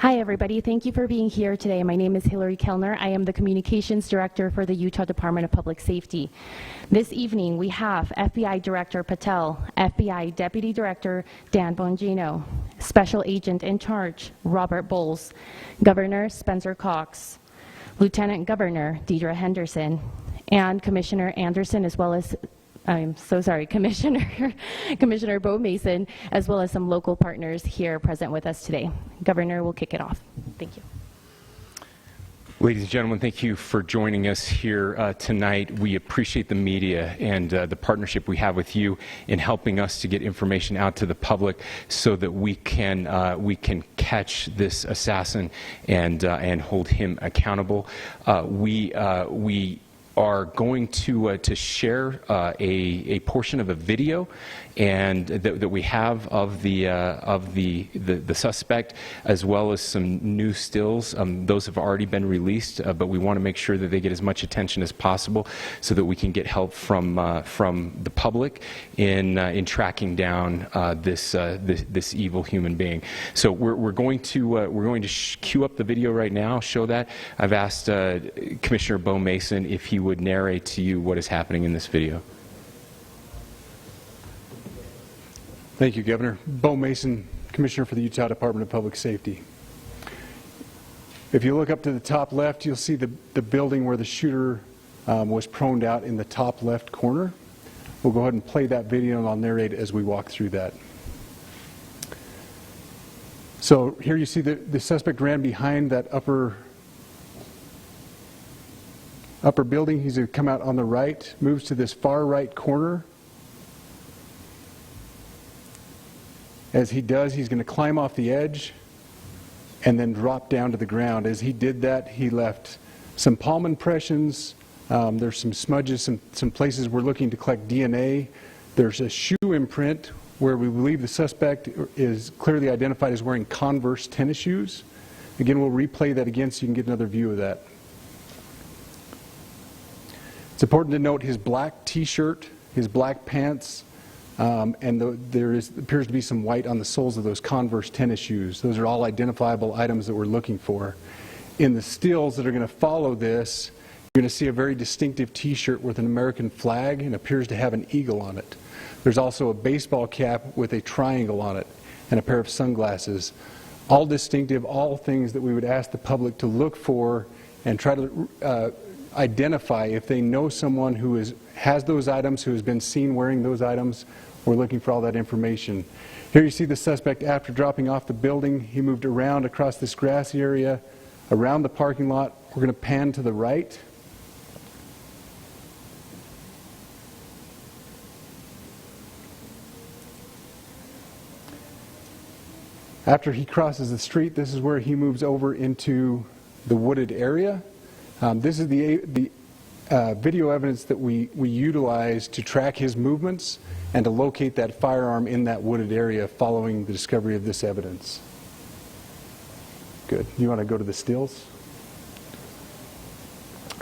Hi, everybody. Thank you for being here today. My name is Hillary Kellner. I am the Communications Director for the Utah Department of Public Safety. This evening, we have FBI Director Patel, FBI Deputy Director Dan Bongino, Special Agent in Charge Robert Bowles, Governor Spencer Cox, Lieutenant Governor Deidre Henderson, and Commissioner Anderson, as well as Commissioner Bo Mason, as well as some local partners here present with us today. Governor will kick it off. Thank you. Ladies and gentlemen, thank you for joining us here tonight. We appreciate the media and the partnership we have with you in helping us to get information out to the public so that we can catch this assassin and hold him accountable. We are going to share a portion of a video and that we have of the suspect, as well as some new stills. Those have already been released, but we want to make sure that they get as much attention as possible so that we can get help from the public in tracking down this evil human being. So we're going to cue up the video right now. Show that. I've asked Commissioner Bo Mason if he would narrate to you what is happening in this video. Thank you, Governor. Bo Mason, Commissioner for the Utah Department of Public Safety. If you look up to the top left, you'll see the building where the shooter was proned out in the top left corner. We'll go ahead and play that video, and I'll narrate as we walk through that. So here you see the suspect ran behind that upper building. He's going to come out on the right, moves to this far right corner. As he does, he's going to climb off the edge and then drop down to the ground. As he did that, he left some palm impressions. There's some smudges, some places we're looking to collect DNA. There's a shoe imprint where we believe the suspect is clearly identified as wearing Converse tennis shoes. Again, we'll replay that again so you can get another view of that. It's important to note his black t-shirt, his black pants, and there appears to be some white on the soles of those Converse tennis shoes. Those are all identifiable items that we're looking for. In the stills that are going to follow this, you're going to see a very distinctive t-shirt with an American flag and appears to have an eagle on it. There's also a baseball cap with a triangle on it and a pair of sunglasses. All distinctive, all things that we would ask the public to look for and try to identify if they know someone who has those items, who has been seen wearing those items. We're looking for all that information. Here you see the suspect after dropping off the building. He moved around across this grassy area, around the parking lot. We're going to pan to the right. After he crosses the street, this is where he moves over into the wooded area. This is the video evidence that we utilize to track his movements and to locate that firearm in that wooded area following the discovery of this evidence. Good. You want to go to the stills?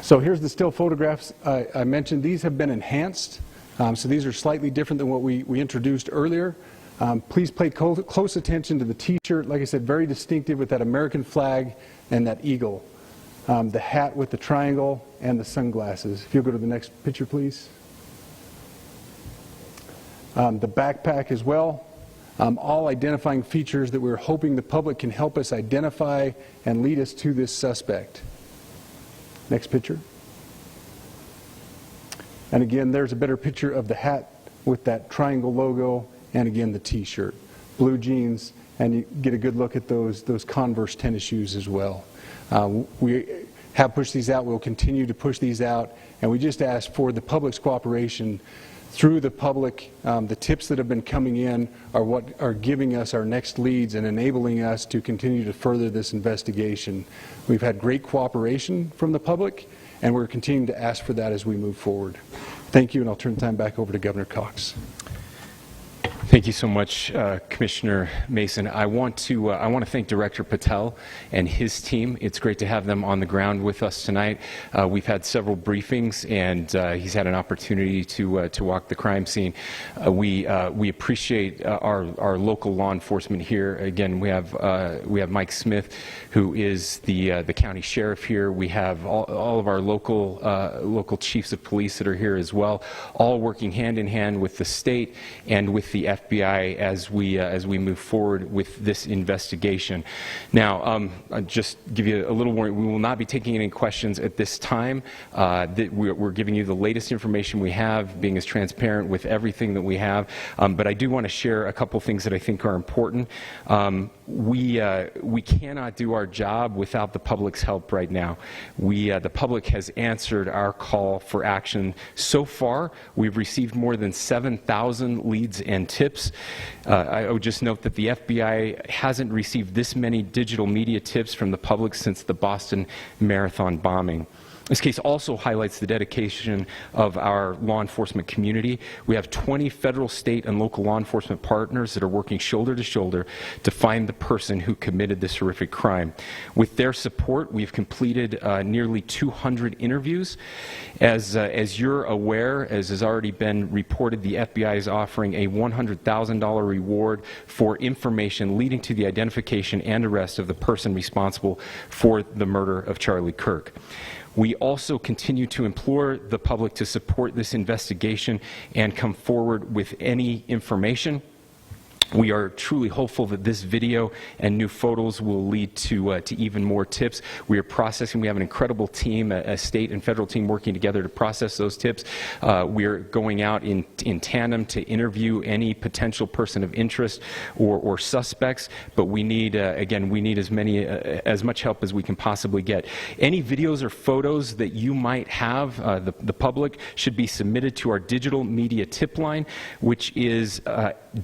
So here's the still photographs I mentioned. These have been enhanced, so these are slightly different than what we introduced earlier. Please pay close attention to the t-shirt. Like I said, very distinctive with that American flag and that eagle. The hat with the triangle and the sunglasses. If you'll go to the next picture, please. The backpack as well. All identifying features that we're hoping the public can help us identify and lead us to this suspect. Next picture. And again, there's a better picture of the hat with that triangle logo, and again the t-shirt. Blue jeans, and you get a good look at those Converse tennis shoes as well. We have pushed these out. We'll continue to push these out, and we just ask for the public's cooperation through the public. The tips that have been coming in are what are giving us our next leads and enabling us to continue to further this investigation. We've had great cooperation from the public, and we're continuing to ask for that as we move forward. Thank you, and I'll turn the time back over to Governor Cox. Thank you so much, Commissioner Mason. I want to thank Director Patel and his team. It's great to have them on the ground with us tonight. We've had several briefings, and he's had an opportunity to walk the crime scene. We appreciate our local law enforcement here. Again, we have Mike Smith, who is the county sheriff here. We have all of our local chiefs of police that are here as well, all working hand in hand with the state and with the FBI as we move forward with this investigation. Now, I'll just give you a little warning. We will not be taking any questions at this time. We're giving you the latest information we have, being as transparent with everything that we have. But I do want to share a couple things that I think are important. We cannot do our job without the public's help right now. The public has answered our call for action. So far, we've received more than 7,000 leads and tips. I would just note that the FBI hasn't received this many digital media tips from the public since the Boston Marathon bombing. This case also highlights the dedication of our law enforcement community. We have 20 federal, state, and local law enforcement partners that are working shoulder to shoulder to find the person who committed this horrific crime. With their support, we've completed nearly 200 interviews. As you're aware, as has already been reported, the FBI is offering a $100,000 reward for information leading to the identification and arrest of the person responsible for the murder of Charlie Kirk. We also continue to implore the public to support this investigation and come forward with any information. We are truly hopeful that this video and new photos will lead to even more tips. We are processing. We have an incredible team, a state and federal team working together to process those tips. We are going out in tandem to interview any potential person of interest or suspects. But we need, again, we need as much help as we can possibly get. Any videos or photos that you might have, the public, should be submitted to our digital media tip line, which is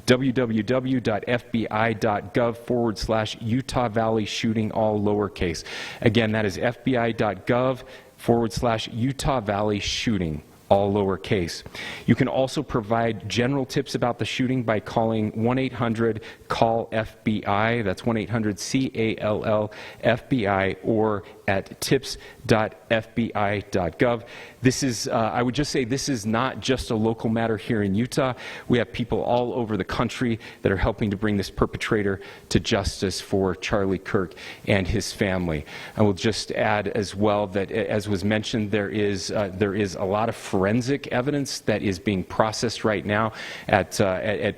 www.fbi.gov/Utah Valley shooting, all lowercase. Again, that is fbi.gov/Utah Valley shooting, all lowercase. You can also provide general tips about the shooting by calling 1-800-CALL-FBI. That's 1-800-CALL-FBI, or at tips.fbi.gov. This is, I would just say, this is not just a local matter here in Utah. We have people all over the country that are helping to bring this perpetrator to justice for Charlie Kirk and his family. I will just add as well that, as was mentioned, there is a lot of forensic evidence that is being processed right now at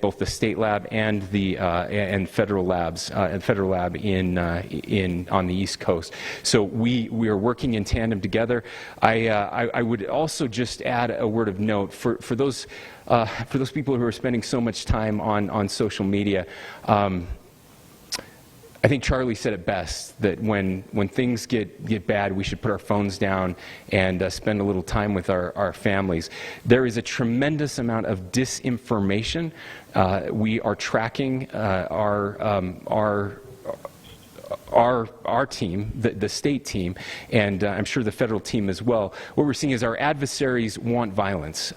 both the state lab and the federal labs, and federal lab on the East Coast. So we are working in tandem together. I would also just add a word of note for those people who are spending so much time on social media. I think Charlie said it best, that when things get bad, we should put our phones down and spend a little time with our families. There is a tremendous amount of disinformation. We are tracking our team, the state team, and I'm sure the federal team as well. What we're seeing is our adversaries want violence.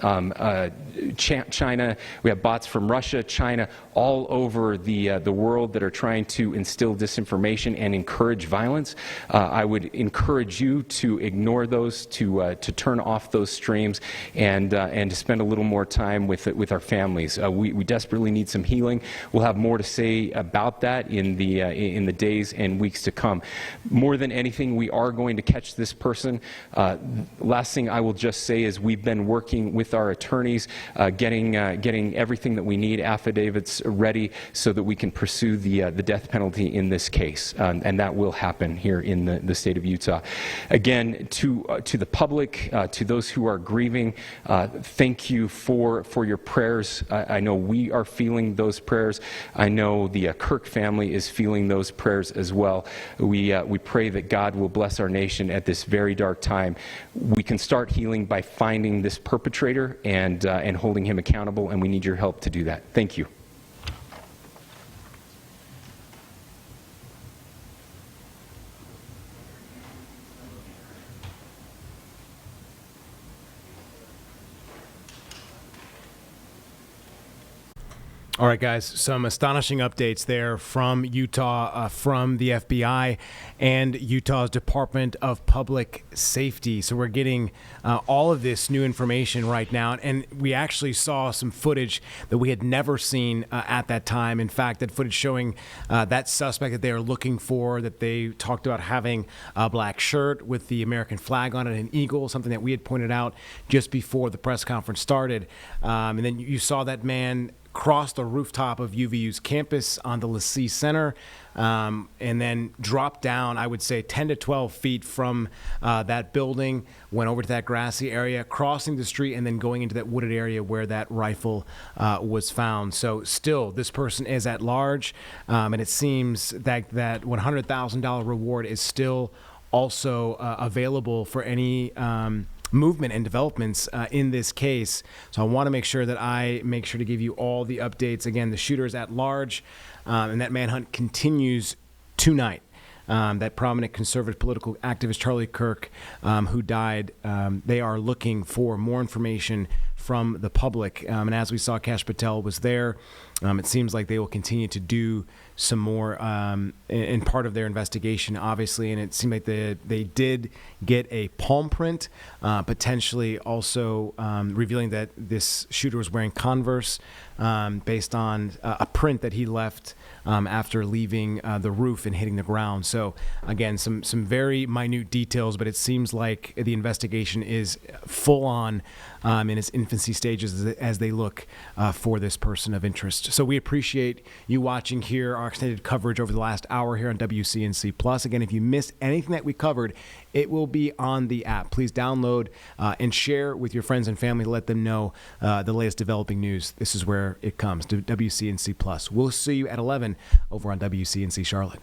China, we have bots from Russia, China, all over the world that are trying to instill disinformation and encourage violence. I would encourage you to ignore those, to turn off those streams, and to spend a little more time with our families. We desperately need some healing. We'll have more to say about that in the days and weeks to come. More than anything, we are going to catch this person. Last thing I will just say is we've been working with our attorneys, getting everything that we need, affidavits ready, so that we can pursue the death penalty in this case, and that will happen here in the state of Utah. Again, to the public, to those who are grieving, thank you for your prayers. I know we are feeling those prayers. I know the Kirk family is feeling those prayers as well. We pray that God will bless our nation at this very dark time. We can start healing by finding this perpetrator and holding him accountable, and we need your help to do that. Thank you. All right, guys, some astonishing updates there from Utah, from the FBI and Utah's Department of Public Safety. So we're getting all of this new information right now, and we actually saw some footage that we had never seen at that time. In fact, that footage showing that suspect that they are looking for, that they talked about having a black shirt with the American flag on it, an eagle, something that we had pointed out just before the press conference started. And then you saw that man cross the rooftop of UVU's campus on the LaCie Center, and then dropped down, I would say, 10 to 12 feet from that building, went over to that grassy area, crossing the street, and then going into that wooded area where that rifle was found. So still, this person is at large, and it seems that that $100,000 reward is still also available for any movement and developments in this case. So I want to make sure that I make sure to give you all the updates. Again, the shooter is at large, and that manhunt continues tonight. That prominent conservative political activist Charlie Kirk, who died, they are looking for more information from the public. And as we saw, Kash Patel was there. It seems like they will continue to do some more in part of their investigation, obviously. And it seemed like they did get a palm print, potentially also revealing that this shooter was wearing Converse based on a print that he left after leaving the roof and hitting the ground. So again, some very minute details, but it seems like the investigation is full on in its infancy stages as they look for this person of interest. So we appreciate you watching here our extended coverage over the last hour here on WCNC Plus. Again, if you missed anything that we covered, it will be on the app. Please download and share with your friends and family to let them know the latest developing news. This is where it comes to WCNC Plus. We'll see you at 11 over on WCNC Charlotte.